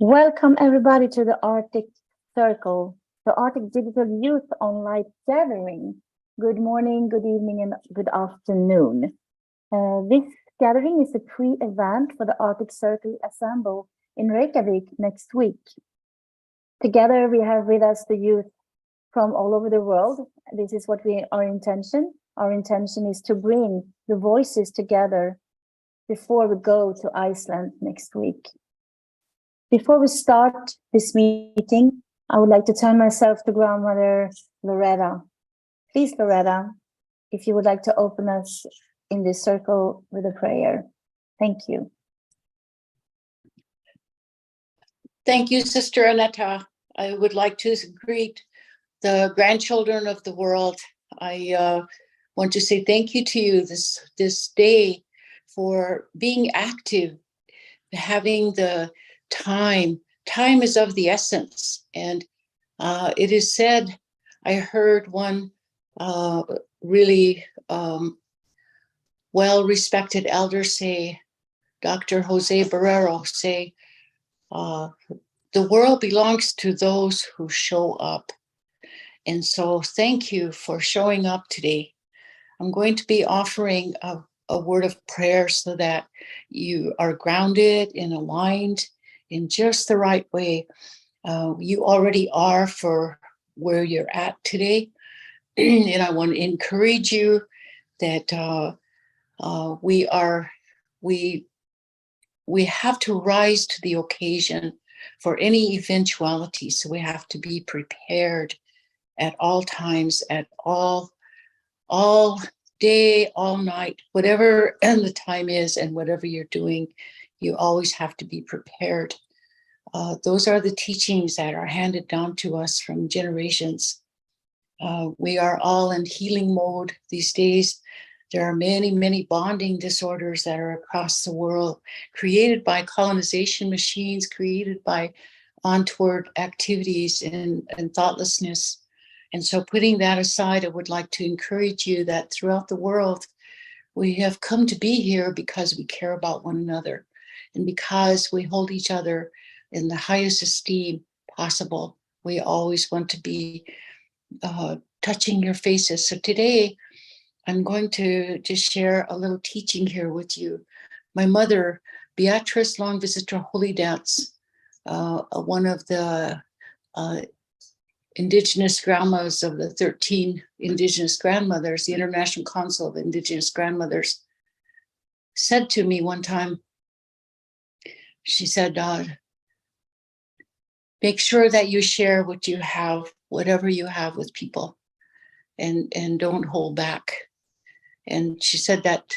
Welcome everybody to the Arctic Circle, the Arctic Digital Youth Online Gathering. Good morning, good evening, and good afternoon. This gathering is a pre-event for the Arctic Circle Assemble in Reykjavik next week. Together we have with us the youth from all over the world. This is what our intention. Our intention is to bring the voices together before we go to Iceland next week. Before we start this meeting, I would like to turn myself to grandmother Loretta. Please, Loretta, if you would like to open us in this circle with a prayer. Thank you. Thank you, Sister Annette. I would like to greet the grandchildren of the world. I want to say thank you to you this day for being active, having the time is of the essence. And it is said, I heard one really well-respected elder say, Dr. Jose Barrero say, the world belongs to those who show up. And so thank you for showing up today. I'm going to be offering a word of prayer so that you are grounded and aligned in just the right way. You already are for where you're at today. And I want to encourage you that we have to rise to the occasion for any eventuality. So we have to be prepared at all times, at all day, all night, whatever the time is and whatever you're doing, you always have to be prepared. Those are the teachings that are handed down to us from generations. We are all in healing mode these days. There are many, many bonding disorders that are across the world, created by colonization machines, created by untoward activities and thoughtlessness. And so putting that aside, I would like to encourage you that throughout the world, we have come to be here because we care about one another and because we hold each other in the highest esteem possible. We always want to be touching your faces. So today, I'm going to just share a little teaching here with you. My mother, Beatrice Long Visitor Holy Dance, one of the Indigenous grandmas of the 13 Indigenous grandmothers, the International Council of Indigenous Grandmothers, said to me one time, she said, make sure that you share what you have, whatever you have with people, and don't hold back. And she said that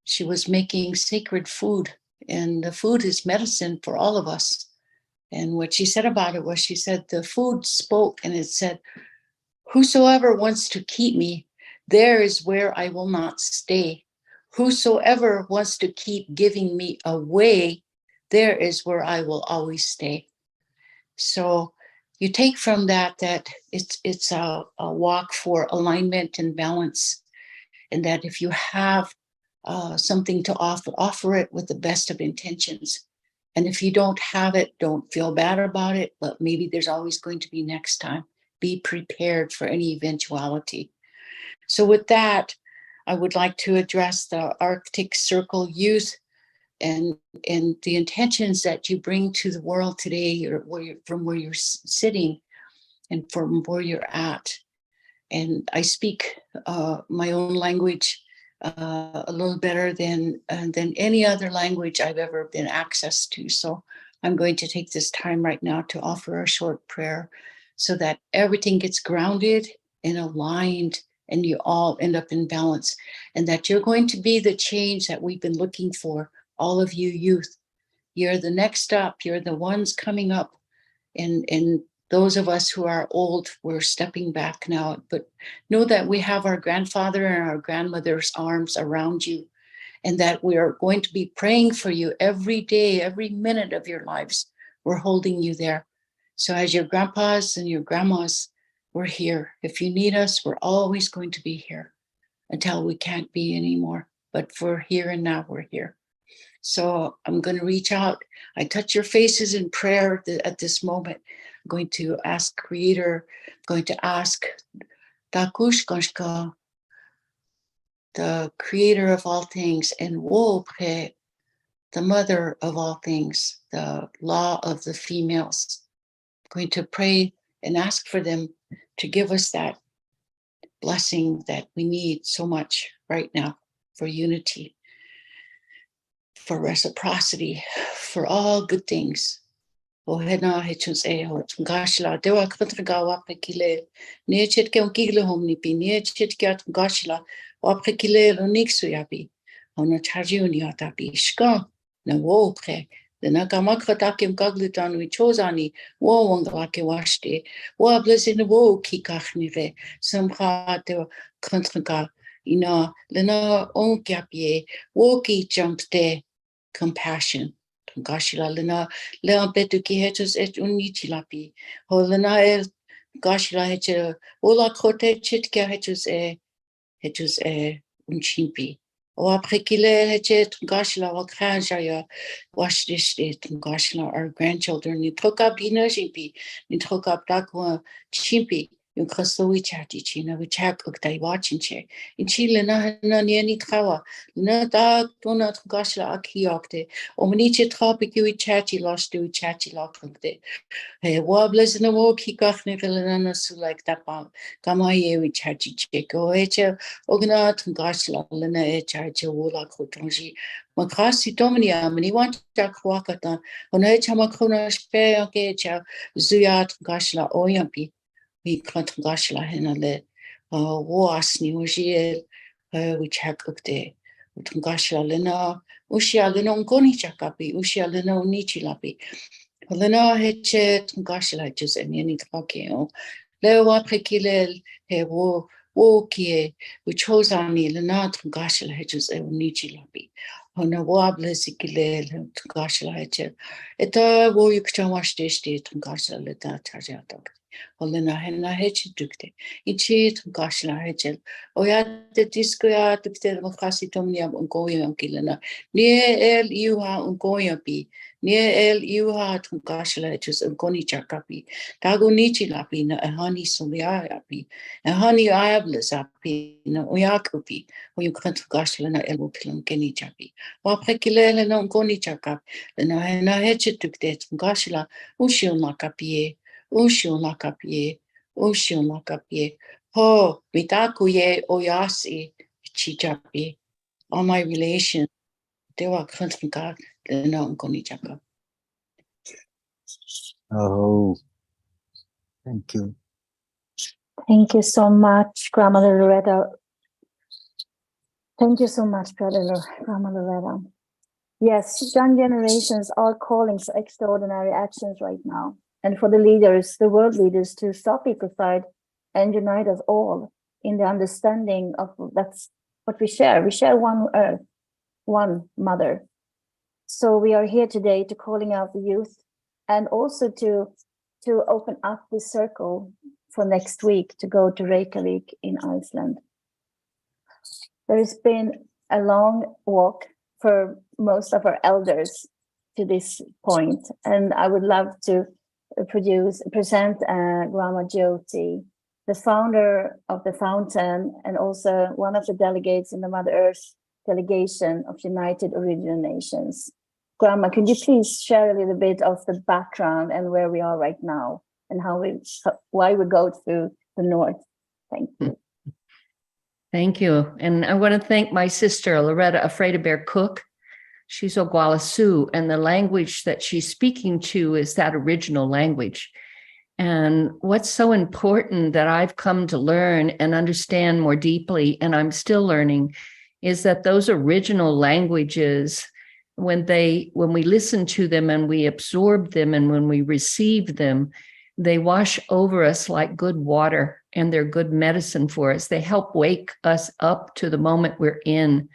she was making sacred food, and the food is medicine for all of us. And what she said about it was, she said, the food spoke and it said, whosoever wants to keep me, there is where I will not stay. Whosoever wants to keep giving me away, there is where I will always stay. So you take from that it's a walk for alignment and balance, and that if you have something to offer it with the best of intentions. And if you don't have it, don't feel bad about it, but maybe there's always going to be next time. Be prepared for any eventuality. So with that, I would like to address the Arctic Circle youth and the intentions that you bring to the world today, or from where you're sitting and from where you're at. And I speak my own language a little better than any other language I've ever been access to. So I'm going to take this time right now to offer a short prayer so that everything gets grounded and aligned and you all end up in balance, and that you're going to be the change that we've been looking for, all of you youth. You're the next up, you're the ones coming up, and those of us who are old, we're stepping back now, but know that we have our grandfather and our grandmother's arms around you, and that we are going to be praying for you every day, every minute of your lives. We're holding you there. So as your grandpas and your grandmas, we're here. If you need us, we're always going to be here until we can't be anymore. But for here and now, we're here. So I'm going to reach out. I touch your faces in prayer at this moment. I'm going to ask Creator, I'm going to ask Dakushkoshka, the Creator of all things, and Wopre, the Mother of all things, the law of the females. I'm going to pray and ask for them to give us that blessing that we need so much right now for unity, for reciprocity, for all good things. Ohena hechus eho tungashla dewa khatgawa pekile ne chetke onkile homni pi ne chetke tungashla waprekile loniksu yabi ona charge uniata bi shka na wo pre the nakamakatakim kaglitan we chosani wo wangake washte wo blessing wo kikachnive samkha de kontraka ina lena onkapie wo ki jumpte compassion Gashila lena leon betu ki hechus et unichilapi ho lena gashila heche ola kote chitka hechus unchimpi o après kile heche gashila wa khanjaya washdishte gashila our grandchildren ni troka bina jimpi ni troka takwa chimpi yung kasowi chati china we chak uktai watching che in chile na ni trawa na da tona gashila akiokte omniche topic you chati lost to chati lokte hey wables na wo kikachne velana su like that ba kamaye we chati cheko eche ogna gashila lena e chati wola kotonji makasi domnia mani want ta kwakata ona chama kona spe ke cha zuyat gashila oyampi we can't gashla henale was ni ujiel we check ukte utungashla lena ushia lena ngoni chakapi ushia lena unichi lapi lena heche tungashla just any tokyo le wa prekile he wo kie we chose ani lena tungashla heches unichi lapi ona wa blesikile tungashla heche eta wo yukchawashte ste tungashla leta tarjatok Holena henna heche dukte. Ichi gashla hechel. Oya de discoya dukte mokasi tomnia ungoyam kilena. Nie el iuha ungoyapi. Nie el iuha gashla heches ungoni chakapi. Dagunichi lapi na ehani soliapi. Ehani ayables api na oyakupi. Oyu kant gashla na elmo pilam geni chapi. Waprekile na ungoni chakap. Na henna heche dukte gashla ushil nakapi. Ushio lakapie, ho, mitakuye oyasi, chichapi. All my relations, they were country God, they know Gonichaka. Oh, thank you. Thank you so much, Grandmother Loretta. Thank you so much, Grandmother Loretta. Yes, young generations are calling for extraordinary actions right now. And for the leaders, the world leaders, to stop ecocide and unite us all in the understanding of that's what we share. We share one earth, one mother. So we are here today to calling out the youth and also to open up this circle for next week to go to Reykjavik in Iceland. There has been a long walk for most of our elders to this point, and I would love to present Grandma Jyoti, the founder of the fountain and also one of the delegates in the Mother Earth Delegation of United Original Nations. Grandma, could you please share a little bit of the background and where we are right now and why we go through the north? Thank you. Thank you. And I want to thank my sister, Loretta Afraid-a-Bear Cook. She's Oglala Sioux, and the language that she's speaking to is that original language. And what's so important that I've come to learn and understand more deeply, and I'm still learning, is that those original languages, when we listen to them and we absorb them and when we receive them, they wash over us like good water, and they're good medicine for us. They help wake us up to the moment we're in.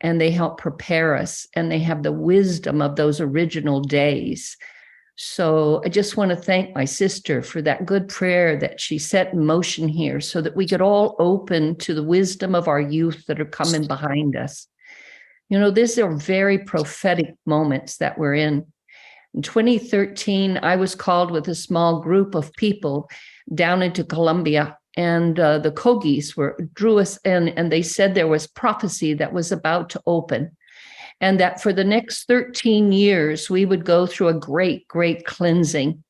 And they help prepare us, and they have the wisdom of those original days. So I just want to thank my sister for that good prayer that she set in motion here so that we could all open to the wisdom of our youth that are coming behind us. You know, these are very prophetic moments that we're in. In 2013, I was called with a small group of people down into Colombia, and the Kogis drew us in, and they said there was prophecy that was about to open, and that for the next 13 years, we would go through a great, great cleansing,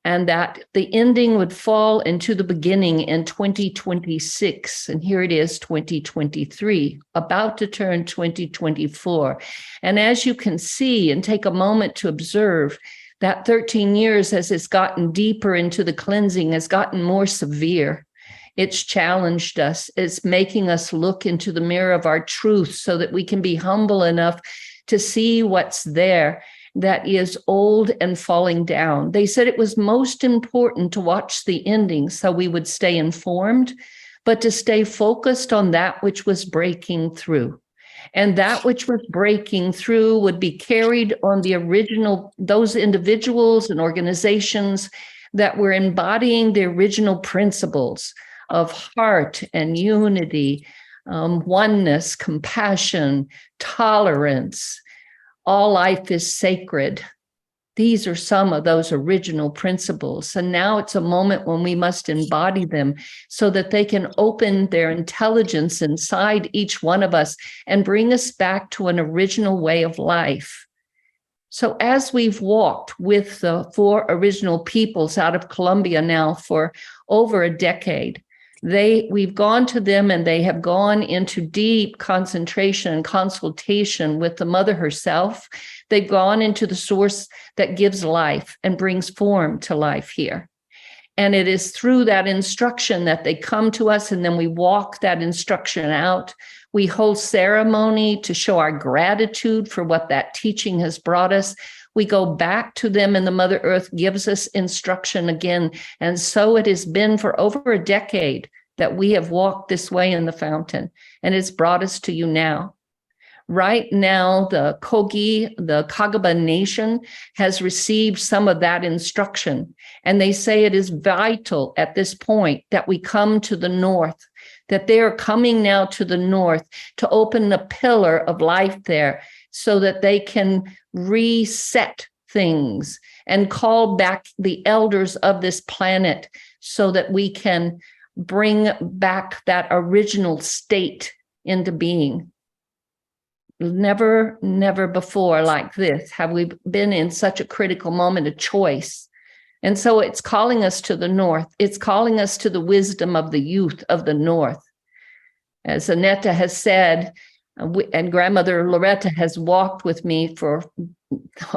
and that the ending would fall into the beginning in 2026. And here it is, 2023, about to turn 2024. And as you can see and take a moment to observe, that 13 years, as it's gotten deeper into the cleansing, has gotten more severe. It's challenged us. It's making us look into the mirror of our truth so that we can be humble enough to see what's there that is old and falling down. They said it was most important to watch the ending so we would stay informed, but to stay focused on that which was breaking through. And that which was breaking through would be carried on the original, those individuals and organizations that were embodying the original principles of heart and unity, oneness, compassion, tolerance. All life is sacred. These are some of those original principles. And now it's a moment when we must embody them so that they can open their intelligence inside each one of us and bring us back to an original way of life. So as we've walked with the 4 original peoples out of Colombia now for over a decade, we've gone to them and they have gone into deep concentration and consultation with the mother herself. They've gone into the source that gives life and brings form to life here. And it is through that instruction that they come to us, and then we walk that instruction out. We hold ceremony to show our gratitude for what that teaching has brought us. We go back to them, and the Mother Earth gives us instruction again. And so it has been for over a decade that we have walked this way in the fountain, and it's brought us to you now. Right now, the Kogi, the Kaggabba Nation, has received some of that instruction, and they say it is vital at this point that we come to the north, that they are coming now to the north to open the pillar of life there so that they can reset things and call back the elders of this planet so that we can bring back that original state into being. Never before like this have we been in such a critical moment of choice. And so it's calling us to the north. It's calling us to the wisdom of the youth of the north. As Annette has said, and Grandmother Loretta has walked with me for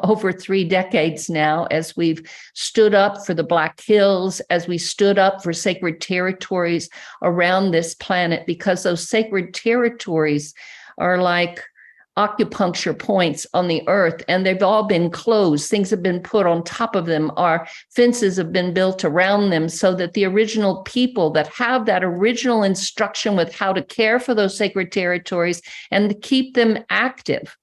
over 3 decades now, as we've stood up for the Black Hills, as we stood up for sacred territories around this planet, because those sacred territories are like acupuncture points on the earth, and they've all been closed. Things have been put on top of them. Our fences have been built around them so that the original people that have that original instruction with how to care for those sacred territories and to keep them active,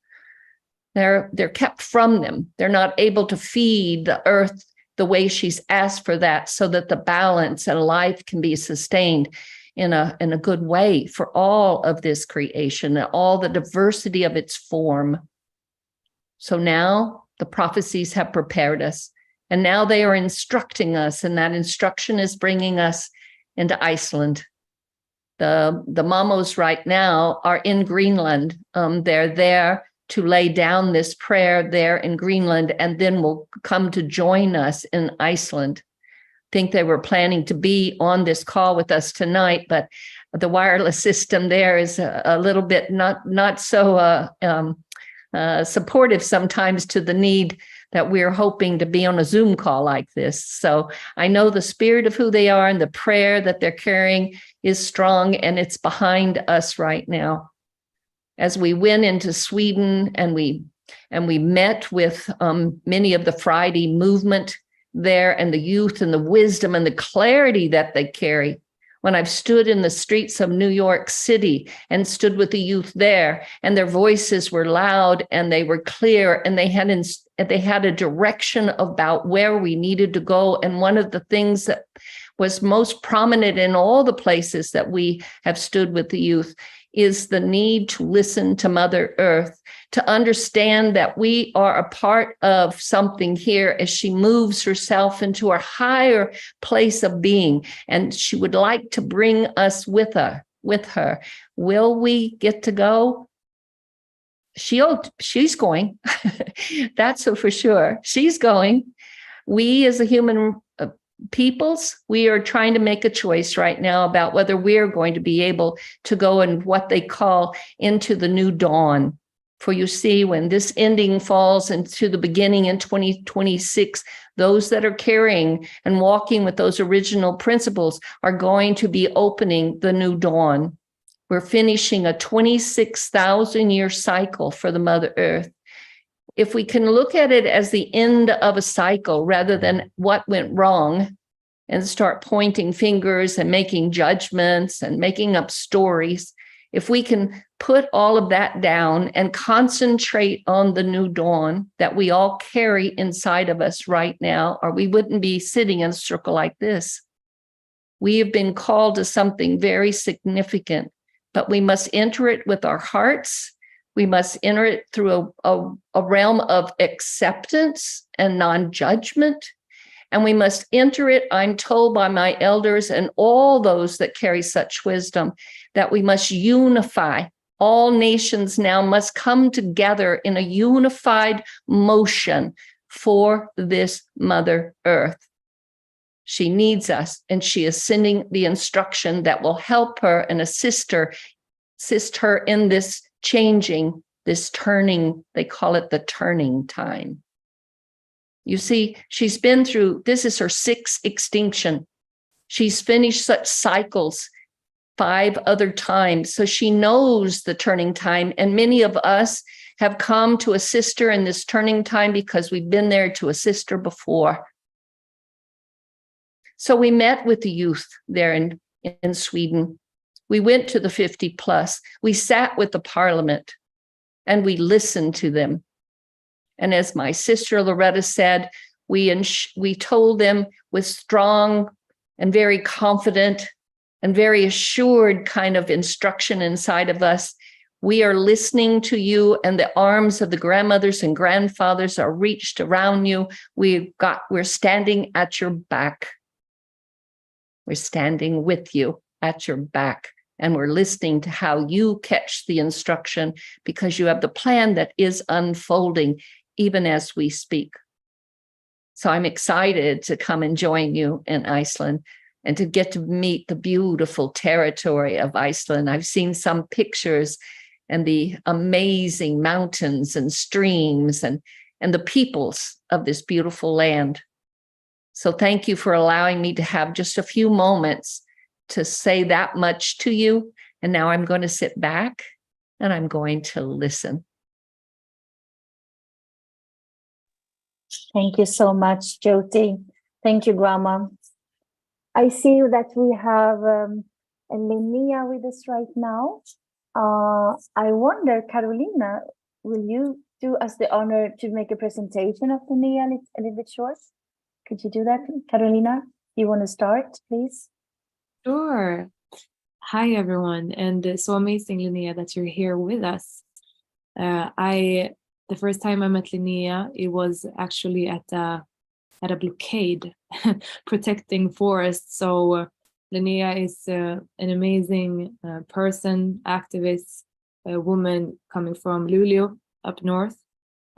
they're kept from them. They're not able to feed the earth the way she's asked for that, so that the balance and life can be sustained in a good way for all of this creation, all the diversity of its form. So now the prophecies have prepared us, and now they are instructing us, and that instruction is bringing us into Iceland. The mamos right now are in Greenland. They're there to lay down this prayer there in Greenland, and then will come to join us in Iceland. I think they were planning to be on this call with us tonight, but the wireless system there is a little bit not so supportive sometimes to the need that we're hoping to be on a Zoom call like this. So I know the spirit of who they are and the prayer that they're carrying is strong, and it's behind us right now. As we went into Sweden and we met with many of the Friday movement there, and the youth and the wisdom and the clarity that they carry. When I've stood in the streets of New York City and stood with the youth there, and their voices were loud and they were clear, and they had a direction about where we needed to go. And one of the things that was most prominent in all the places that we have stood with the youth is the need to listen to Mother Earth, to understand that we are a part of something here as she moves herself into her higher place of being. And she would like to bring us with her. Will we get to go? She's going. That's for sure. She's going. We as a human peoples, we are trying to make a choice right now about whether we're going to be able to go in what they call into the new dawn. For you see, when this ending falls into the beginning in 2026, those that are carrying and walking with those original principles are going to be opening the new dawn. We're finishing a 26,000-year cycle for the Mother Earth. If we can look at it as the end of a cycle rather than what went wrong and start pointing fingers and making judgments and making up stories, if we can put all of that down and concentrate on the new dawn that we all carry inside of us right now, or we wouldn't be sitting in a circle like this. We have been called to something very significant, but we must enter it with our hearts. We must enter it through a realm of acceptance and non-judgment. And we must enter it, I'm told by my elders and all those that carry such wisdom, that we must unify. All nations now must come together in a unified motion for this Mother Earth. She needs us, and she is sending the instruction that will help her and assist her in this changing, this turning. They call it the turning time. You see, she's been through, this is her 6th extinction. She's finished such cycles 5 other times. So she knows the turning time. And many of us have come to assist her in this turning time because we've been there to assist her before. So we met with the youth there in Sweden. We went to the 50 plus. We sat with the parliament and we listened to them. And as my sister Loretta said, we told them with strong and very confident and very assured kind of instruction inside of us, we are listening to you, and the arms of the grandmothers and grandfathers are reached around you. We're standing at your back. We're standing with you at your back, and we're listening to how you catch the instruction, because you have the plan that is unfolding even as we speak. So I'm excited to come and join you in Iceland and to get to meet the beautiful territory of Iceland. I've seen some pictures and the amazing mountains and streams and the peoples of this beautiful land. So thank you for allowing me to have just a few moments to say that much to you. And now I'm going to sit back and I'm going to listen. Thank you so much, Jyoti. Thank you, Grandma. I see that we have Linnea with us right now. I wonder, Carolina, will you do us the honor to make a presentation of Linnea a little bit short? Could you do that, Carolina? You want to start, please? Sure. Hi, everyone. And so amazing, Linnea, that you're here with us. The first time I met Linnea, it was actually at a blockade protecting forests. So Linnea is an amazing person, activist, a woman coming from Luleå up north,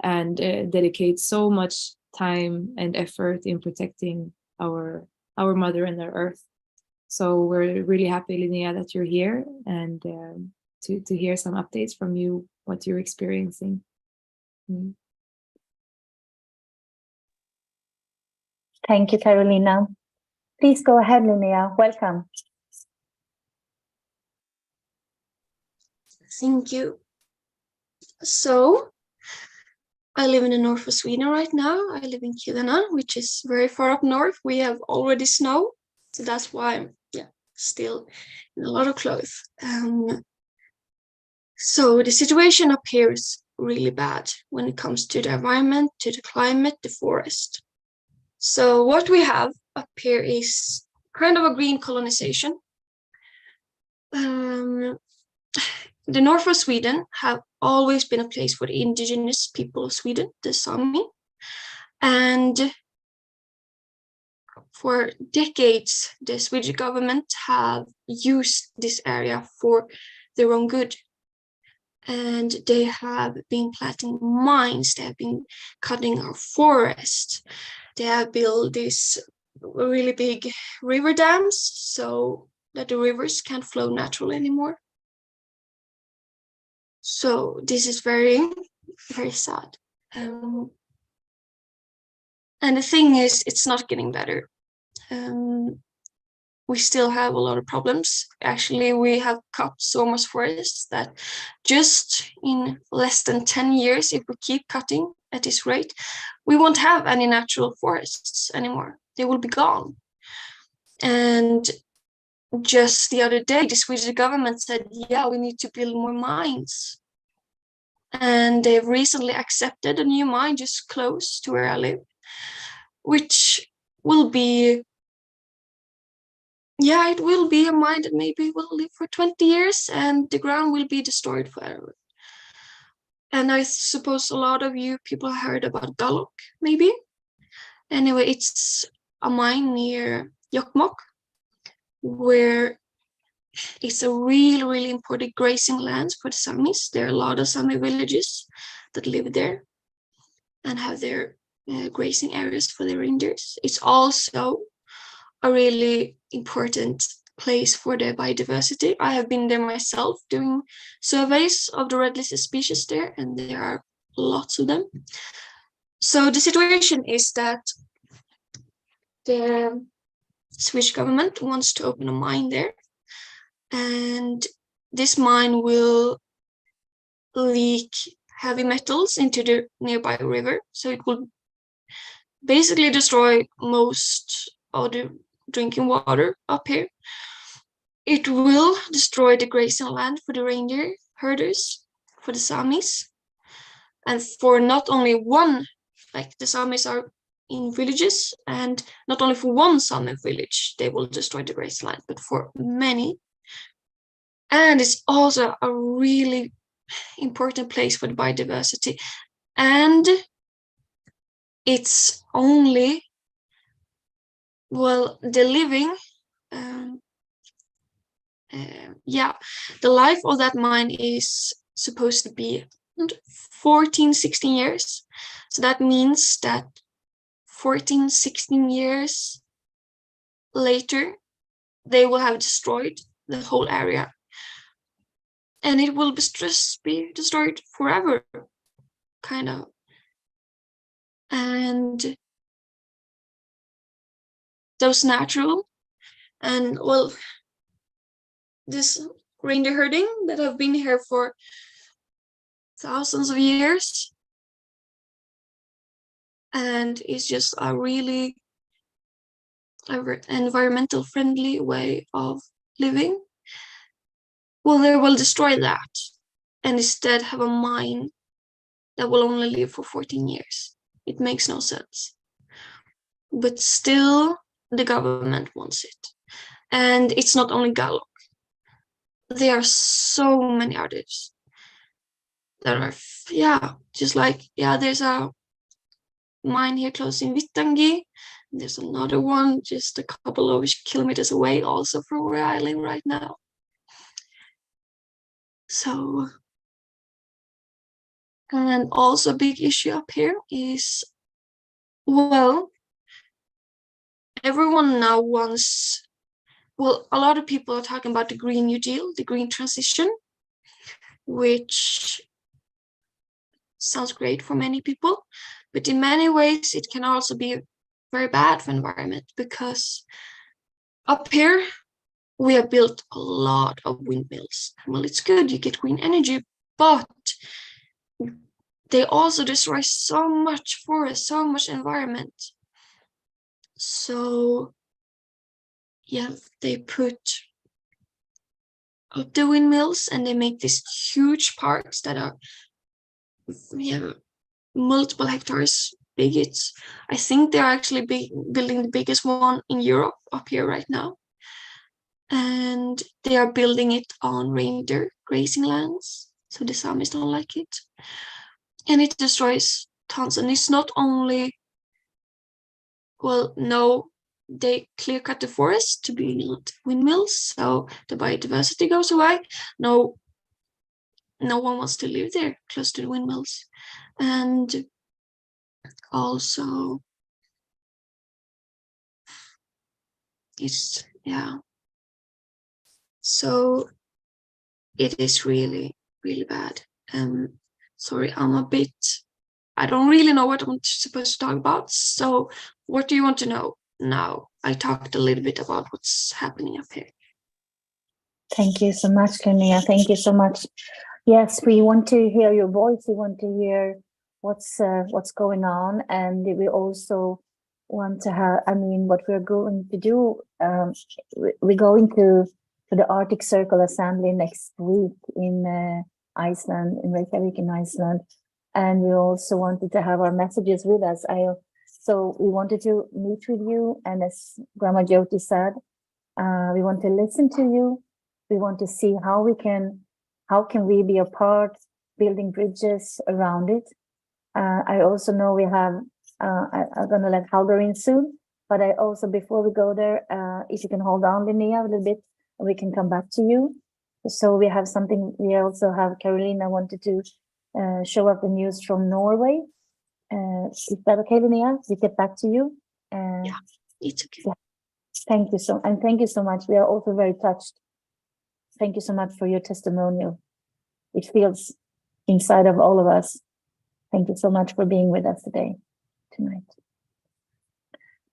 and dedicates so much time and effort in protecting our mother and our earth. So we're really happy, Linnea, that you're here, and to hear some updates from you, what you're experiencing. Thank you, Carolina. Please go ahead, Linnea. Welcome. Thank you. So, I live in the north of Sweden right now. I live in Kiruna, which is very far up north. We have already snow, so that's why I'm still in a lot of clothes. So the situation up here is really bad when it comes to the environment, to the climate, the forest. So what we have up here is kind of a green colonization. the north of Sweden have always been a place for the indigenous people of Sweden, the Sápmi, and for decades, the Swedish government have used this area for their own good. And they have been planting mines, they have been cutting our forests, they have built these really big river dams so that the rivers can't flow naturally anymore. So this is very, very sad. And the thing is, it's not getting better. We still have a lot of problems. Actually, we have cut so much forests that just in less than 10 years, if we keep cutting at this rate, we won't have any natural forests anymore. They will be gone. And just the other day, the Swedish government said, yeah, we need to build more mines. And they've recently accepted a new mine just close to where I live, which will be, yeah, it will be a mine that maybe will live for 20 years and the ground will be destroyed forever. And I suppose a lot of you people heard about Gállok, maybe. Anyway, it's a mine near Jokkmokk, where it's a really, really important grazing land for the Sápmis. There are a lot of Sápmi villages that live there and have their grazing areas for their reindeers. It's also a really important place for the biodiversity. I have been there myself doing surveys of the red-listed species there, and there are lots of them. So the situation is that the Swedish government wants to open a mine there, and this mine will leak heavy metals into the nearby river. So it will basically destroy most of the drinking water up here. It will destroy the grazing land for the reindeer herders, for the Sápmis, and for not only one, like the Sápmis are in villages, and not only for one Sápmi village they will destroy the grazing land, but for many. And it's also a really important place for the biodiversity. And it's only, well, the living, the life of that mine is supposed to be 14, 16 years. So that means that 14, 16 years later, they will have destroyed the whole area. And it will just be destroyed forever, kind of. And those natural and, well, this reindeer herding that have been here for thousands of years, and it's just a really environmental friendly way of living. Well, they will destroy that and instead have a mine that will only live for 14 years. It makes no sense. But still, the government wants it. And it's not only Gállok. There are so many others that are, just like, there's a mine here close in Vittangi. There's another one just a couple of kilometers away, also from where I live right now. So, and also a big issue up here is, well, everyone now wants, well, a lot of people are talking about the Green New Deal, the green transition, which sounds great for many people, but in many ways it can also be very bad for the environment, because up here we have built a lot of windmills. Well, it's good, you get green energy, but they also destroy so much forest, so much environment. So, they put up the windmills and they make these huge parks that are multiple hectares big. I think they're actually building the biggest one in Europe up here right now. and they are building it on reindeer grazing lands, so the Sápmis don't like it, and it destroys tons. And it's not only, well, no, they clear cut the forest to build windmills, so the biodiversity goes away. No one wants to live there close to the windmills. And also it's, yeah, so it is really, really bad. Sorry, I don't really know what I'm supposed to talk about. So what do you want to know now? I talked a little bit about what's happening up here. Thank you so much, Linnea. Thank you so much. Yes, we want to hear your voice. We want to hear what's going on, and we also want to have. I mean, what we're going to do. We're going to the Arctic Circle Assembly next week in Iceland, in Reykjavik, in Iceland, and we also wanted to have our messages with us. So we wanted to meet with you, and as Grandma Jyoti said, we want to listen to you. We want to see how can we be a part, building bridges around it. I also know we have, I'm going to let Halldór in soon, but I also, before we go there, if you can hold on, Linnea, a little bit, we can come back to you. So we have something, we also have Carolina wanted to show up the news from Norway. Is that okay, Linnea? We get back to you. Yeah, it's okay. Yeah. Thank you so much. We are also very touched. Thank you so much for your testimonial. It feels inside of all of us. Thank you so much for being with us tonight.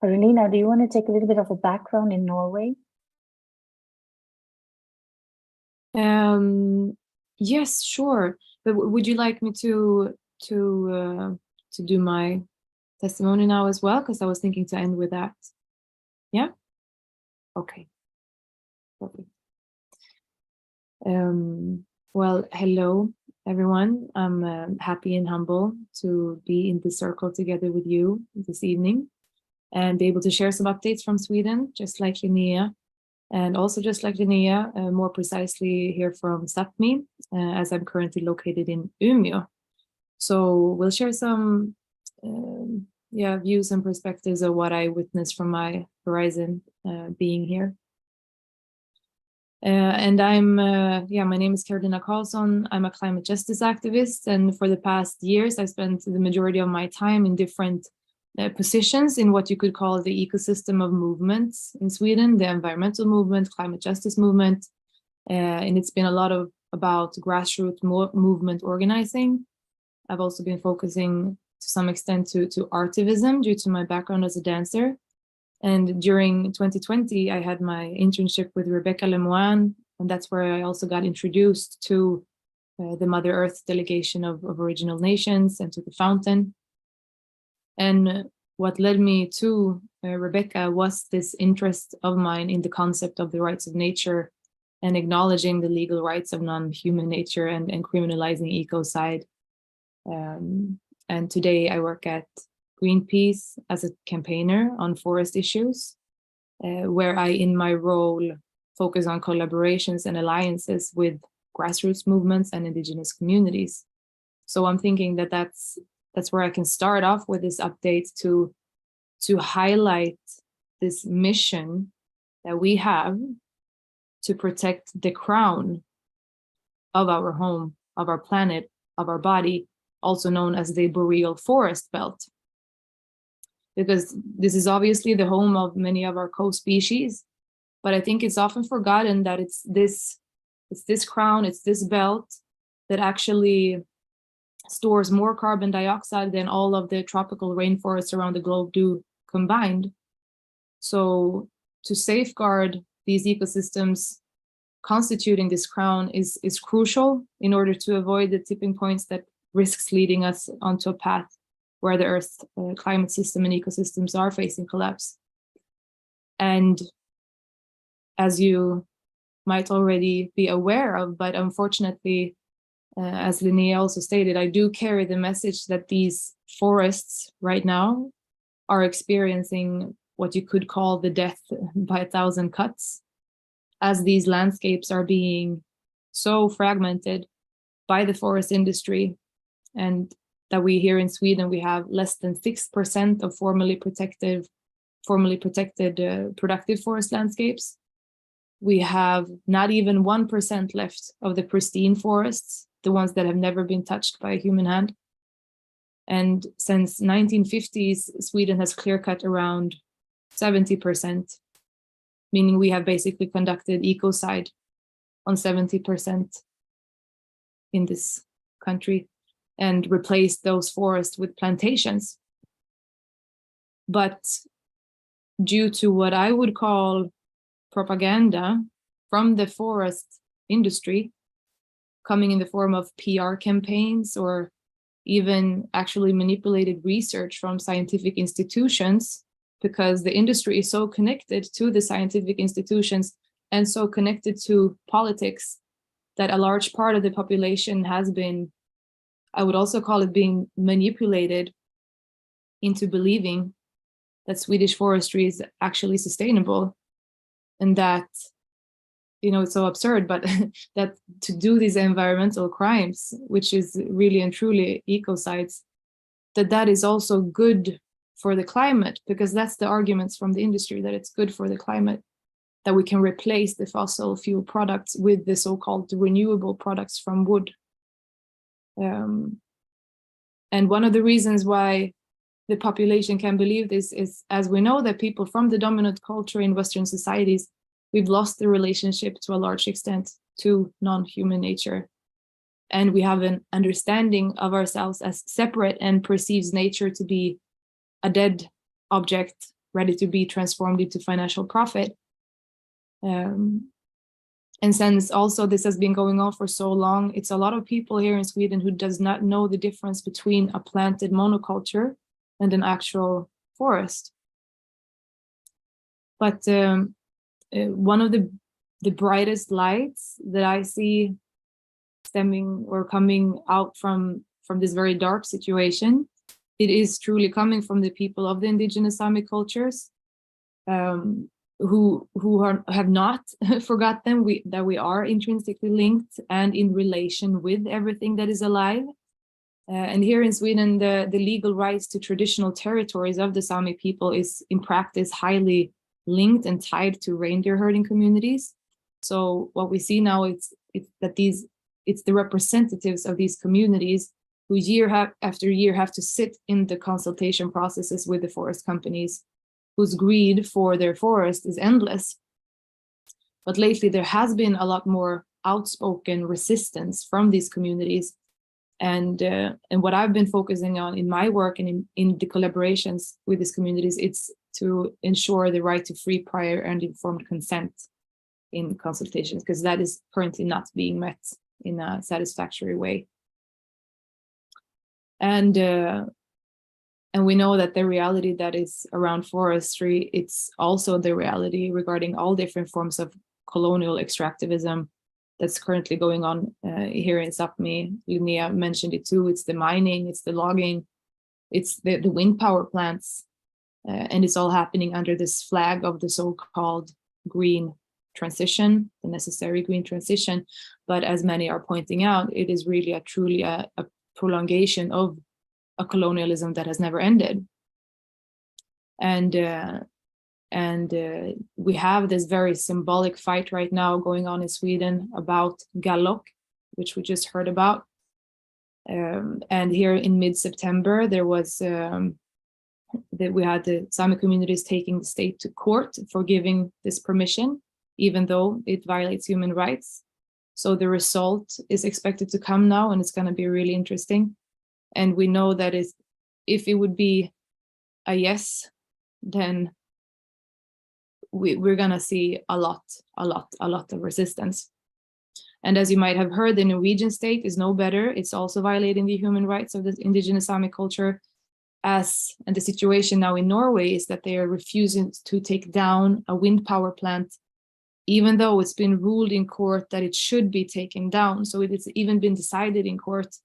Carolina, do you want to take a little bit of a background in Norway? Yes, sure. But would you like me to do my testimony now as well? Because I was thinking to end with that. Yeah. Okay. Perfect. Well, hello, everyone. I'm happy and humble to be in the circle together with you this evening and be able to share some updates from Sweden, just like Linnea, and also just like Linnea, more precisely here from Sápmi, as I'm currently located in Umeå. So we'll share some views and perspectives of what I witnessed from my horizon being here. And my name is Carolina Carlsson. I'm a climate justice activist, and for the past years, I've spent the majority of my time in different positions in what you could call the ecosystem of movements in Sweden, the environmental movement, climate justice movement, and it's been a lot about grassroots movement organizing. I've also been focusing to some extent to artivism due to my background as a dancer. And during 2020, I had my internship with Rebecca Lemoine, and that's where I also got introduced to the Mother Earth Delegation of Original Nations and to the Fountain. And what led me to Rebecca was this interest of mine in the concept of the rights of nature and acknowledging the legal rights of non-human nature and criminalizing ecocide. And today I work at Greenpeace as a campaigner on forest issues, where I, in my role, focus on collaborations and alliances with grassroots movements and indigenous communities. So I'm thinking that that's where I can start off with this update to highlight this mission that we have to protect the crown of our home, of our planet, of our body, also known as the boreal forest belt. Because this is obviously the home of many of our co-species, but I think it's often forgotten that it's this crown, it's this belt that actually stores more carbon dioxide than all of the tropical rainforests around the globe do combined. So to safeguard these ecosystems constituting this crown is crucial in order to avoid the tipping points that risks leading us onto a path where the Earth's climate system and ecosystems are facing collapse. And as you might already be aware of, but unfortunately, as Linnea also stated, I do carry the message that these forests right now are experiencing what you could call the death by 1,000 cuts. as these landscapes are being so fragmented by the forest industry, and that we here in Sweden, we have less than 6% of formally protected productive forest landscapes. We have not even 1% left of the pristine forests, the ones that have never been touched by a human hand. And since 1950s, Sweden has clear-cut around 70%, meaning we have basically conducted ecocide on 70% in this country and replaced those forests with plantations. But due to what I would call propaganda from the forest industry, coming in the form of PR campaigns or even actually manipulated research from scientific institutions, because the industry is so connected to the scientific institutions and so connected to politics that a large part of the population has been, I would also call it, being manipulated into believing that Swedish forestry is actually sustainable, and that, you know, it's so absurd, but that to do these environmental crimes, which is really and truly ecocides, that is also good for the climate, because that's the arguments from the industry, that it's good for the climate, that we can replace the fossil fuel products with the so-called renewable products from wood. And one of the reasons why the population can believe this is, as we know, that people from the dominant culture in Western societies, we've lost the relationship to a large extent to non-human nature. And we have an understanding of ourselves as separate and perceives nature to be a dead object ready to be transformed into financial profit. And since also this has been going on for so long, it's a lot of people here in Sweden who does not know the difference between a planted monoculture and an actual forest. But one of the brightest lights that I see stemming or coming out from this very dark situation, it is truly coming from the people of the indigenous Sámi cultures, who have not forgotten that we are intrinsically linked and in relation with everything that is alive. And here in Sweden, the legal rights to traditional territories of the Sámi people is in practice highly linked and tied to reindeer herding communities. So what we see now is that it's the representatives of these communities who year after year have to sit in the consultation processes with the forest companies, whose greed for their forest is endless. But lately there has been a lot more outspoken resistance from these communities. And what I've been focusing on in my work and in the collaborations with these communities, it's to ensure the right to free, prior, and informed consent in consultations, because that is currently not being met in a satisfactory way. And we know that the reality that is around forestry, it's also the reality regarding all different forms of colonial extractivism that's currently going on here in Sápmi. Linnea mentioned it too. It's the mining, it's the logging, it's the wind power plants, and it's all happening under this flag of the so-called green transition, the necessary green transition. But as many are pointing out, it is really truly a prolongation of a colonialism that has never ended. And we have this very symbolic fight right now going on in Sweden about Gállok, which we just heard about. And here in mid-September, there was we had the Sámi communities taking the state to court for giving this permission, even though it violates human rights. So the result is expected to come now, and it's going to be really interesting. And we know that if it would be a yes, then we're going to see a lot of resistance. And as you might have heard, the Norwegian state is no better. It's also violating the human rights of the indigenous Sámi culture. And the situation now in Norway is that they are refusing to take down a wind power plant, even though it's been ruled in court that it should be taken down. So it's even been decided in court.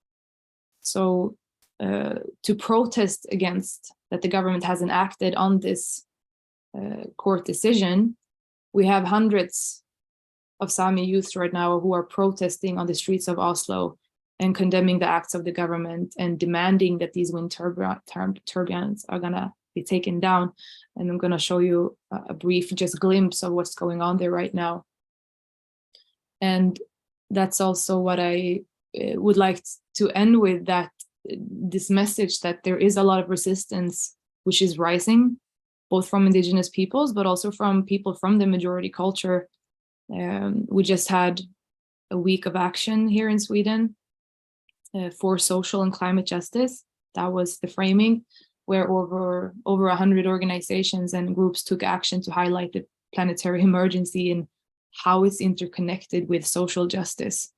So to protest against that the government hasn't acted on this court decision, we have hundreds of Sámi youth right now who are protesting on the streets of Oslo and condemning the acts of the government and demanding that these wind turbines are gonna be taken down. And I'm gonna show you a brief just glimpse of what's going on there right now. And that's also what I would like to end with, that this message that there is a lot of resistance which is rising, both from indigenous peoples, but also from people from the majority culture. We just had a week of action here in Sweden for social and climate justice. That was the framing, where over 100 organizations and groups took action to highlight the planetary emergency and how it's interconnected with social justice.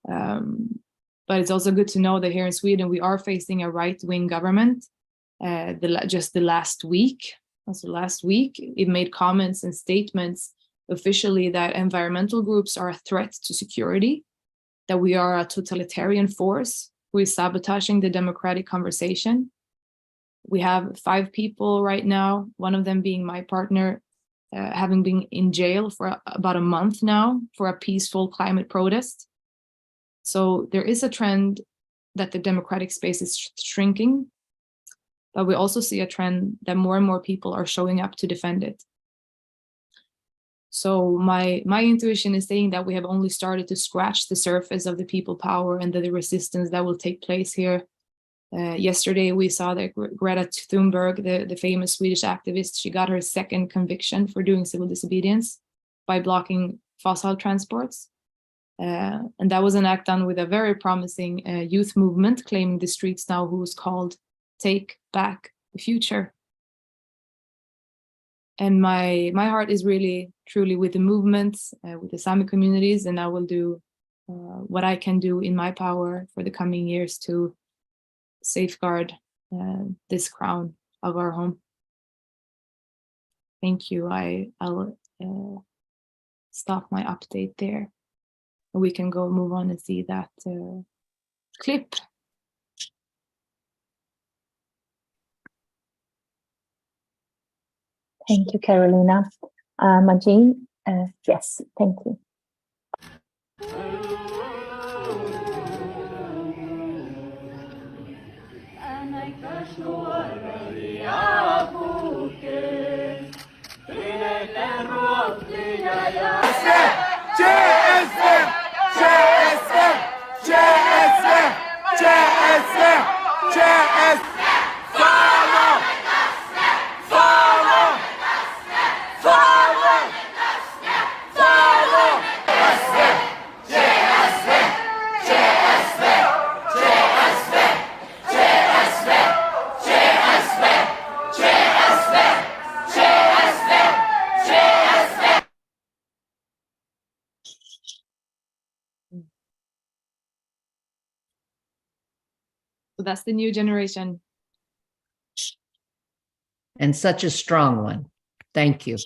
But it's also good to know that here in Sweden, we are facing a right-wing government. Just the last week, it made comments and statements officially that environmental groups are a threat to security, that we are a totalitarian force who is sabotaging the democratic conversation. We have 5 people right now, one of them being my partner, having been in jail for about a month now for a peaceful climate protest. So there is a trend that the democratic space is shrinking, but we also see a trend that more and more people are showing up to defend it. So my intuition is saying that we have only started to scratch the surface of the people power and the resistance that will take place here. Yesterday, we saw that Greta Thunberg, the famous Swedish activist, she got her second conviction for doing civil disobedience by blocking fossil transports. And that was an act done with a very promising youth movement claiming the streets now, who is called Take Back the Future. And my heart is really, truly with the movements, with the Sámi communities, and I will do what I can do in my power for the coming years to safeguard this crown of our home. Thank you. I'll stop my update there. We can go move on and see that clip. Thank you, Carolina. Majin, yes, thank you. So that's the new generation. And such a strong one. Thank you.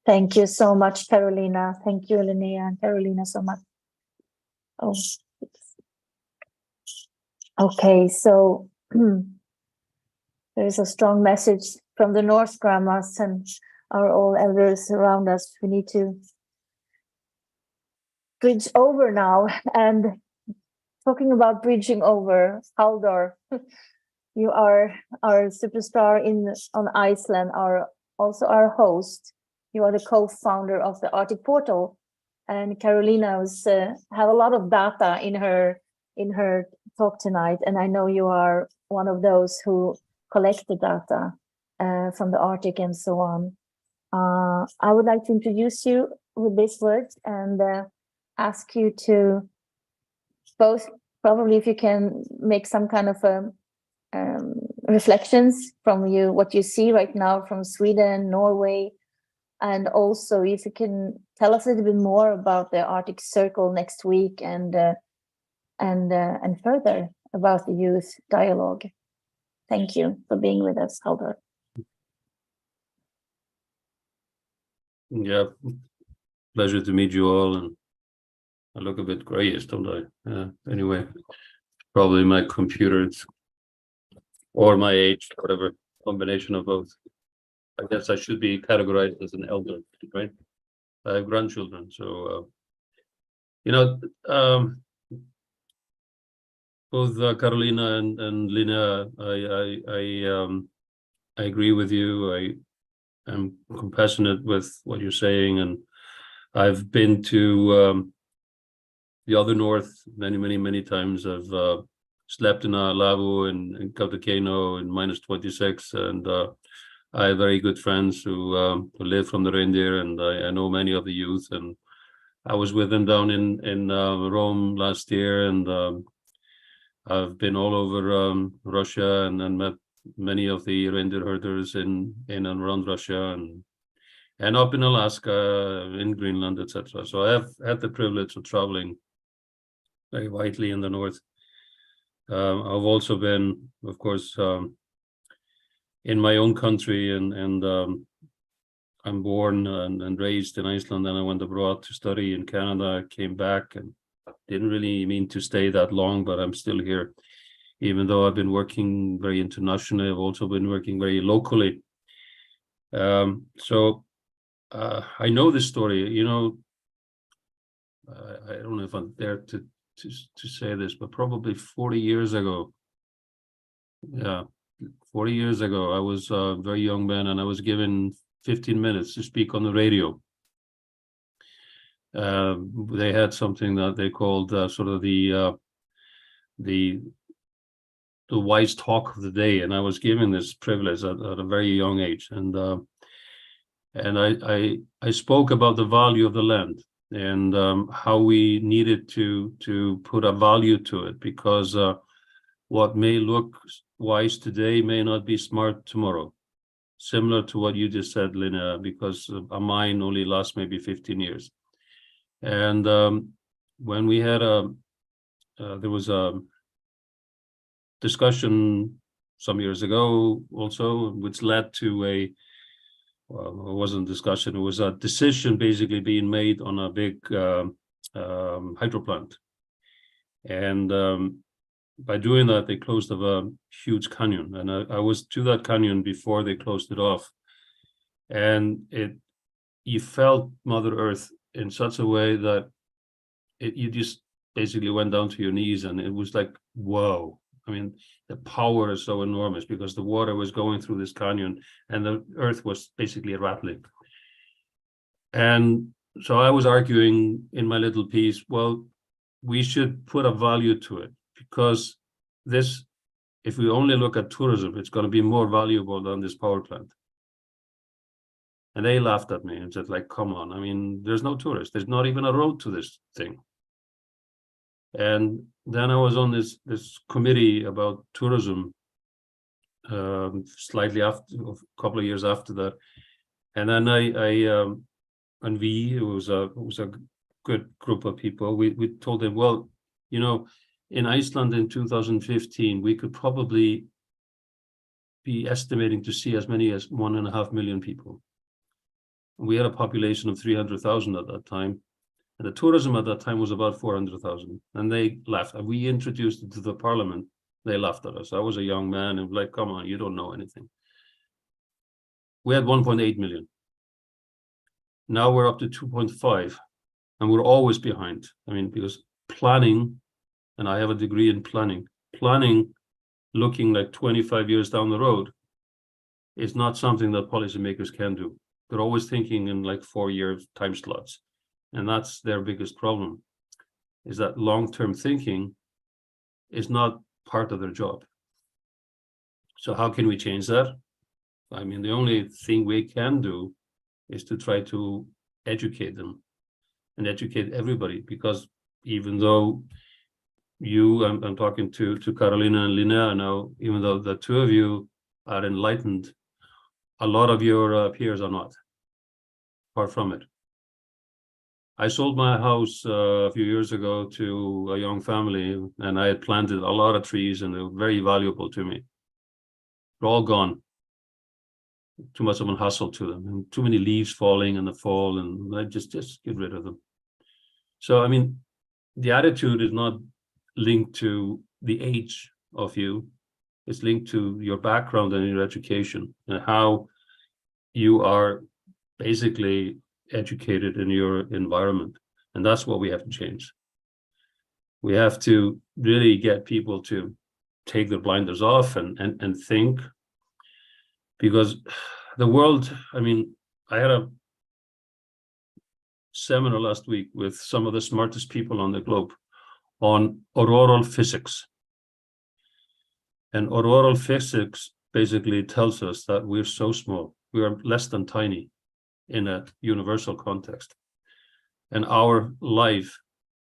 Thank you so much, Carolina. Thank you, Linnea and Carolina, so much. Oh, okay, so there is a strong message from the Norse grandmas and our old elders around us. We need to bridge over now. And talking about bridging over, Halldór, you are our superstar on Iceland, also our host. You are the co-founder of the Arctic Portal, and Carolina have a lot of data in her talk tonight, and I know you are one of those who collect the data from the Arctic and so on. I would like to introduce you with these words and ask you to both, probably if you can make some kind of reflections from what you see right now from Sweden, Norway, and also if you can tell us a little bit more about the Arctic Circle next week and further about the youth dialogue. Thank you for being with us, Halldór. Yeah, pleasure to meet you all, and I look a bit grayish, don't I? Anyway, probably my computer or my age, whatever, combination of both. I guess I should be categorized as an elder, right? I have grandchildren. So, you know, both Carolina and Lina, I agree with you. I am compassionate with what you're saying, and I've been to the other north many times. I've slept in a lavabo in Kautokeino in -26, and I have very good friends who live from the reindeer, and I know many of the youth, and I was with them down in Rome last year, and I've been all over Russia and met many of the reindeer herders in and around Russia, and up in Alaska, in Greenland, etc. So I have had the privilege of traveling very widely in the north. I've also been, of course, in my own country, and I'm born and raised in Iceland, and I went abroad to study in Canada, came back, and didn't really mean to stay that long, but I'm still here. Even though I've been working very internationally, I've also been working very locally. So I know this story, you know. I don't know if I'm there to say this, but probably 40 years ago, 40 years ago, I was a very young man, and I was given 15 minutes to speak on the radio. They had something that they called sort of the wise talk of the day, and I was given this privilege at a very young age, and I spoke about the value of the land, and how we needed to put a value to it, because what may look wise today may not be smart tomorrow. Similar to what you just said, Lina, because a mine only lasts maybe 15 years. And when we had there was a discussion some years ago also, which led to well, it wasn't a discussion, it was a decision basically being made on a big hydro plant. And by doing that, they closed up a huge canyon, and I was to that canyon before they closed it off, and you felt Mother Earth in such a way that you just basically went down to your knees, and it was like, whoa. I mean, the power is so enormous, because the water was going through this canyon and the earth was basically rattling. And so I was arguing in my little piece, well, we should put a value to it, because this, if we only look at tourism, it's going to be more valuable than this power plant. And they laughed at me and said, like, come on, I mean, there's no tourists, there's not even a road to this thing. And then I was on this committee about tourism, slightly after, a couple of years after that, and then it was a good group of people. We told them, well, you know, in Iceland in 2015, we could probably be estimating to see as many as 1.5 million people. We had a population of 300,000 at that time. And the tourism at that time was about 400,000, and they laughed. And we introduced it to the parliament. They laughed at us. I was a young man and like, come on, you don't know anything. We had 1.8 million. Now we're up to 2.5, and we're always behind. I mean, because planning, and I have a degree in planning, looking like 25 years down the road is not something that policymakers can do. They're always thinking in like 4-year time slots. And that's their biggest problem, is that long-term thinking is not part of their job. So how can we change that? I mean, the only thing we can do is to try to educate them and educate everybody, because even though I'm talking to Carolina and Lina now, even though the two of you are enlightened, a lot of your peers are not, far from it. I sold my house a few years ago to a young family, and I had planted a lot of trees, and they were very valuable to me. They're all gone. Too much of a hassle to them, and too many leaves falling in the fall, and I just get rid of them. So, I mean, the attitude is not linked to the age of you. It's linked to your background and your education, and how you are basically educated in your environment. And that's what we have to change. We have to really get people to take their blinders off and think, because the world, I mean, I had a seminar last week with some of the smartest people on the globe on auroral physics. And auroral physics basically tells us that we're so small, we are less than tiny in a universal context. And our life,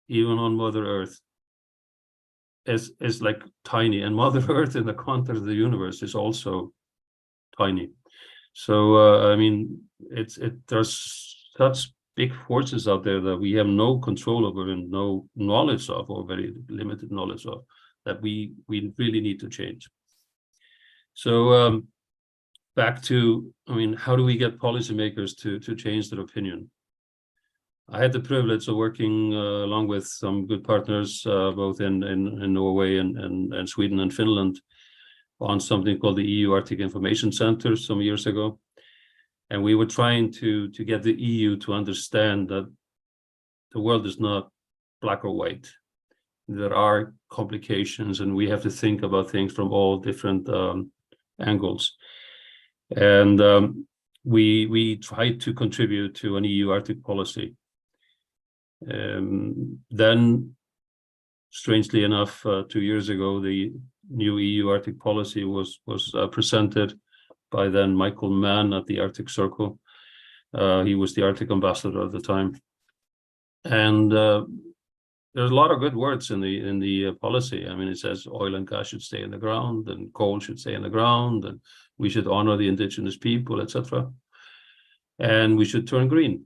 even on Mother Earth, is like tiny. And Mother Earth in the context of the universe is also tiny. So I mean, there's such big forces out there that we have no control over and no knowledge of, or very limited knowledge of, that we really need to change. So back to, I mean, how do we get policymakers to change their opinion? I had the privilege of working along with some good partners, both in Norway and Sweden and Finland, on something called the EU Arctic Information Center some years ago. And we were trying to get the EU to understand that the world is not black or white. There are complications, and we have to think about things from all different angles. And we tried to contribute to an EU Arctic policy. Then, strangely enough, 2 years ago, the new EU Arctic policy was presented by then Michael Mann at the Arctic Circle. He was the Arctic ambassador at the time. And there's a lot of good words in the policy. I mean, it says oil and gas should stay in the ground, and coal should stay in the ground, and we should honor the indigenous people, etc. And we should turn green.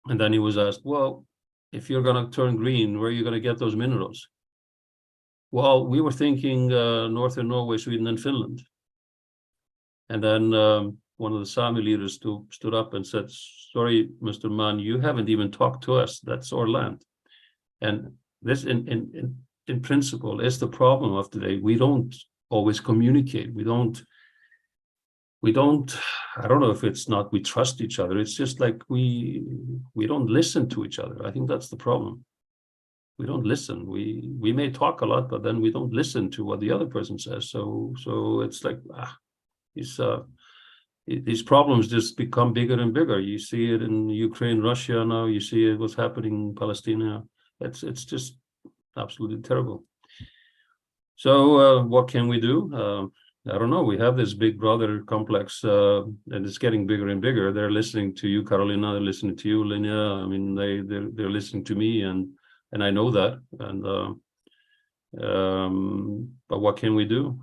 And then he was asked, well, if you're going to turn green, where are you going to get those minerals? Well, we were thinking northern Norway, Sweden, and Finland. And then one of the Sápmi leaders stood up and said, sorry, Mr. Mann, you haven't even talked to us. That's our land. And this, in principle, is the problem of today. We don't always communicate. We don't, I don't know if it's not we trust each other. It's just like we don't listen to each other. I think that's the problem. We don't listen. We may talk a lot, but then we don't listen to what the other person says. So it's like, these problems just become bigger and bigger. You see it in Ukraine, Russia now. You see it what's happening in Palestine. It's just absolutely terrible. So what can we do? I don't know. We have this big brother complex, and it's getting bigger and bigger. They're listening to you, Carolina. They're listening to you, Linnea. I mean, they're listening to me, and I know that. And but what can we do?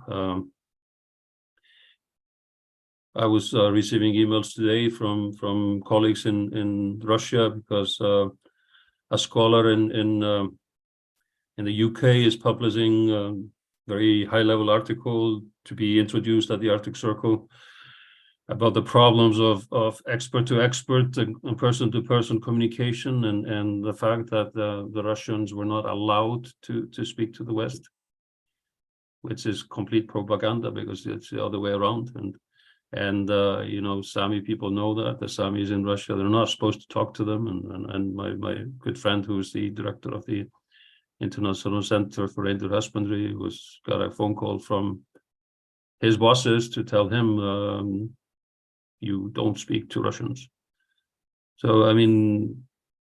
I was receiving emails today from colleagues in Russia, because a scholar in the UK is publishing a very high-level article to be introduced at the Arctic Circle about the problems of expert-to-expert and person-to-person communication, and the fact that the Russians were not allowed to speak to the West, which is complete propaganda, because it's the other way around. And you know, Sápmi people know that the Sápmis in Russia, they're not supposed to talk to them. And my good friend, who is the director of the International Center for Reindeer Husbandry, got a phone call from his bosses to tell him, you don't speak to Russians. So, I mean,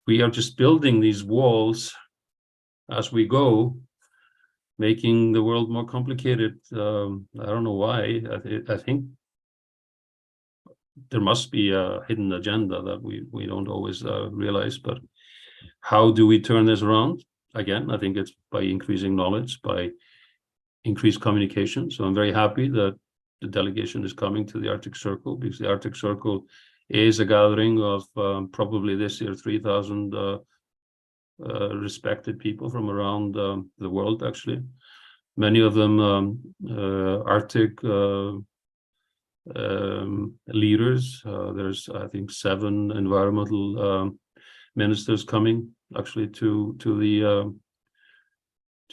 we are just building these walls as we go, making the world more complicated. I don't know why. I think there must be a hidden agenda that we don't always realize. But how do we turn this around? Again, I think it's by increasing knowledge, by increased communication. So I'm very happy that the delegation is coming to the Arctic Circle, because the Arctic Circle is a gathering of probably this year 3,000 respected people from around the world, actually. Many of them Arctic leaders. There's, I think, 7 environmental ministers coming actually to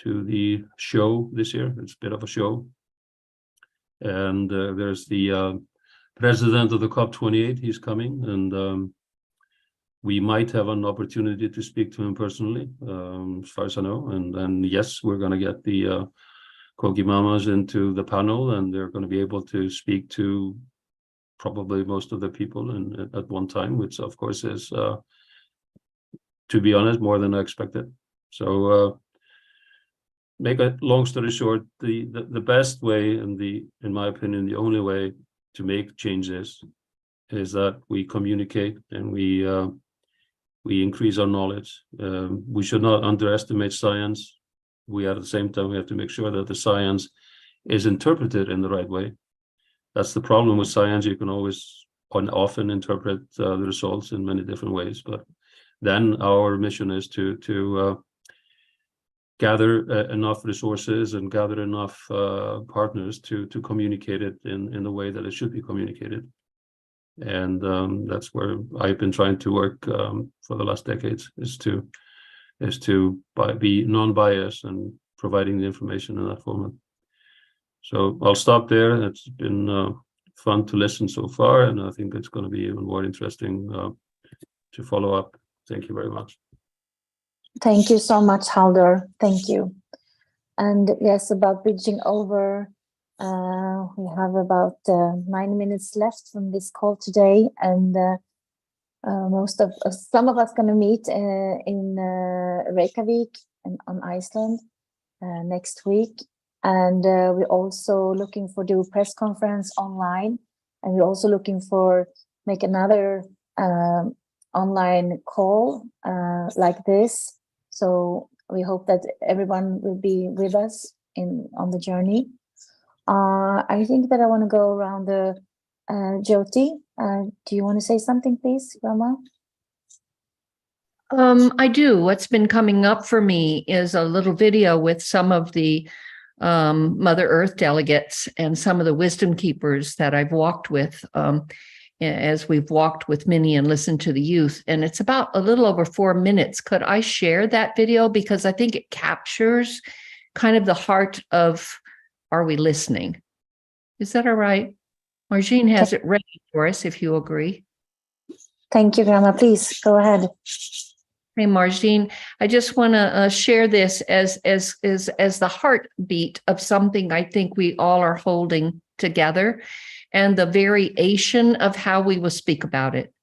the show this year. It's a bit of a show. And there's the president of the COP28. He's coming, and we might have an opportunity to speak to him personally, as far as I know. And then, yes, we're going to get the Kogi mamas into the panel, and they're going to be able to speak to probably most of the people at one time, which of course is, to be honest, more than I expected. So make a long story short, the best way, and in my opinion, the only way to make changes is that we communicate and we increase our knowledge. We should not underestimate science. We at the same time, we have to make sure that the science is interpreted in the right way. That's the problem with science. You can always often interpret the results in many different ways. But then our mission is to gather enough resources and gather enough partners to communicate it in the way that it should be communicated. And that's where I've been trying to work for the last decades, is to be non-biased and providing the information in that format. So I'll stop there. It's been fun to listen so far, and I think it's going to be even more interesting to follow up. Thank you very much. Thank you so much, Halldór. Thank you. And yes, about bridging over, we have about 9 minutes left from this call today, and some of us going to meet in Reykjavik on Iceland next week. And we're also looking for do press conference online, and we're also looking for make another online call like this. So we hope that everyone will be with us on the journey. I think that I want to go around the Jyoti. Do you want to say something, please, Rama? I do. What's been coming up for me is a little video with some of the Mother Earth delegates and some of the wisdom keepers that I've walked with as we've walked with Minnie and listened to the youth. And it's about a little over 4 minutes. Could I share that video? Because I think it captures kind of the heart of, are we listening? Is that all right? Margine has it ready for us, if you agree. Thank you, Grandma. Please go ahead. Hey, Margine, I just want to share this as the heartbeat of something I think we all are holding together, and the variation of how we will speak about it.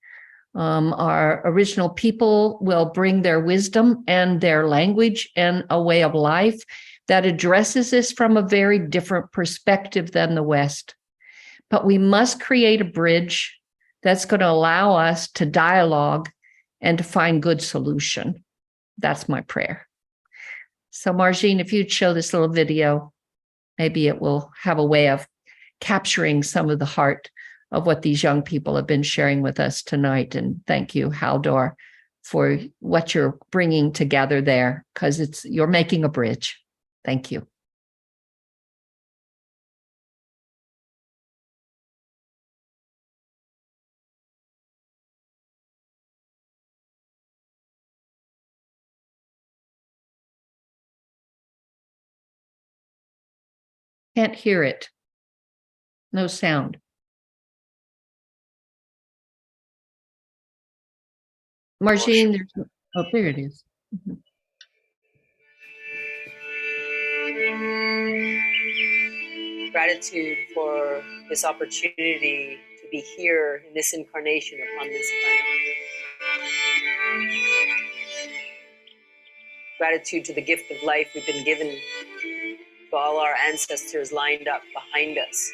Our original people will bring their wisdom and their language and a way of life that addresses this from a very different perspective than the West. But we must create a bridge that's going to allow us to dialogue and to find good solution. That's my prayer. So Margine, if you'd show this little video, maybe it will have a way of capturing some of the heart of what these young people have been sharing with us tonight. And thank you, Halldór, for what you're bringing together there, because you're making a bridge. Thank you. Can't hear it. No sound. Margine, there it is. Mm-hmm. Gratitude for this opportunity to be here in this incarnation upon this planet. Gratitude to the gift of life we've been given, to all our ancestors lined up behind us.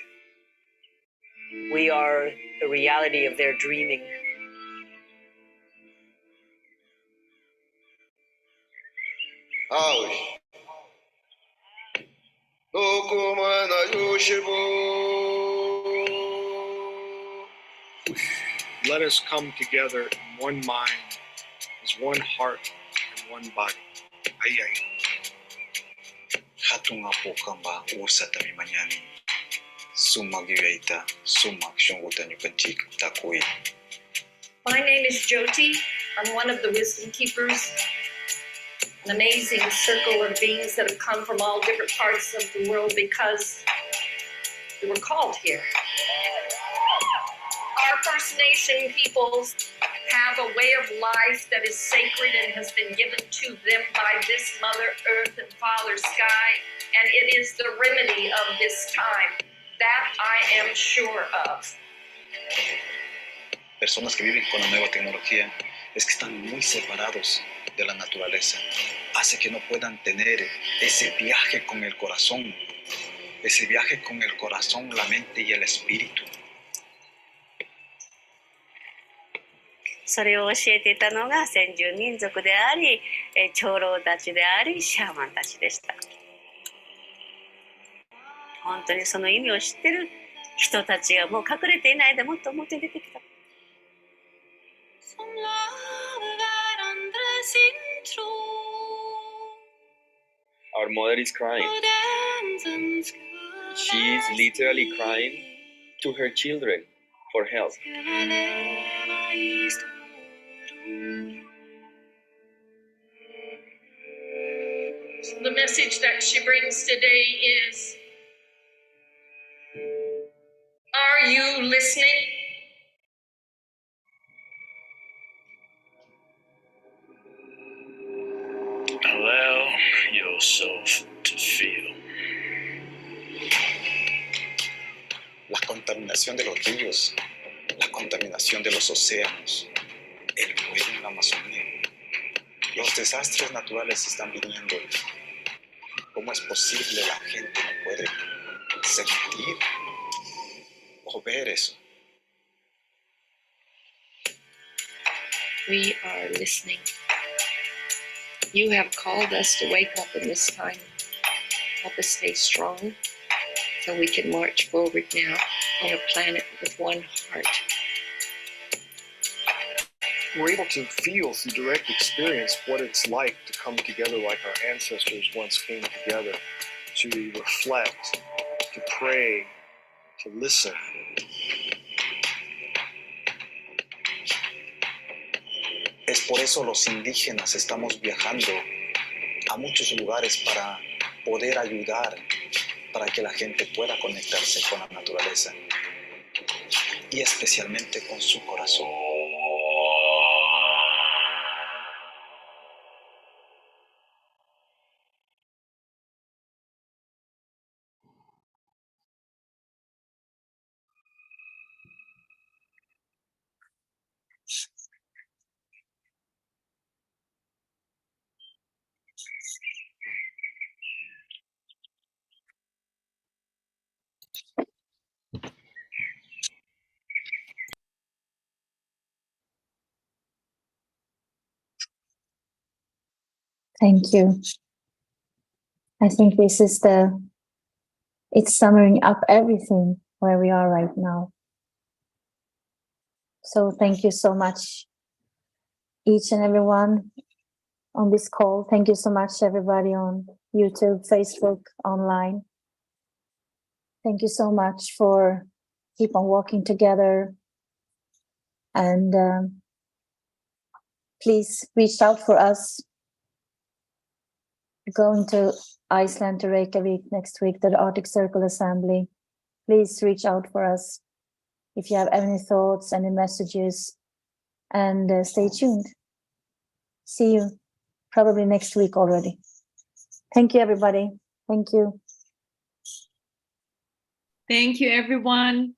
We are the reality of their dreaming. Let us come together in one mind, as one heart and one body. Ay ay. Hatunga po kamba usa tami manyani. Sumagiyaita sumak shungutan yukanchik takui. My name is Jyoti. I'm one of the wisdom keepers. An amazing circle of beings that have come from all different parts of the world because we were called here. Our First Nation peoples have a way of life that is sacred and has been given to them by this Mother Earth and Father Sky, and it is the remedy of this time. That I am sure of. Personas que viven con la nueva tecnología es que están muy separados de la naturaleza. Hace que no puedan tener ese viaje con el corazón, la mente y el espíritu. それを教えていたのが先住民族であり、長老たちであり、シャーマンたちでした。本当にその意味を知ってる人たちがもう隠れていないでもっと表に出てきた。Our mother is crying. She is literally crying to her children for help. The message that she brings today is, are you listening? Allow yourself to feel. La contaminación de los ríos, la contaminación de los océanos, el fuego en la Amazonía. Los desastres naturales están viniendo. ¿Cómo es posible? La gente no puede sentir o ver eso. We are listening. You have called us to wake up in this time. Help us stay strong so we can march forward now on a planet with one heart. We're able to feel through direct experience what it's like to come together like our ancestors once came together, to reflect, to pray, to listen. Es por eso los indígenas estamos viajando a muchos lugares para poder ayudar, para que la gente pueda conectarse con la naturaleza y especialmente con su corazón. Thank you. I think this is it's summing up everything where we are right now. So thank you so much, each and everyone on this call. Thank you so much, everybody on YouTube, Facebook, online. Thank you so much for keep on walking together. And please reach out for us. Going to Iceland, to Reykjavik next week, to the Arctic Circle Assembly. Please reach out for us if you have any thoughts, any messages, and stay tuned. See you probably next week already. Thank you, everybody. Thank you. Thank you, everyone.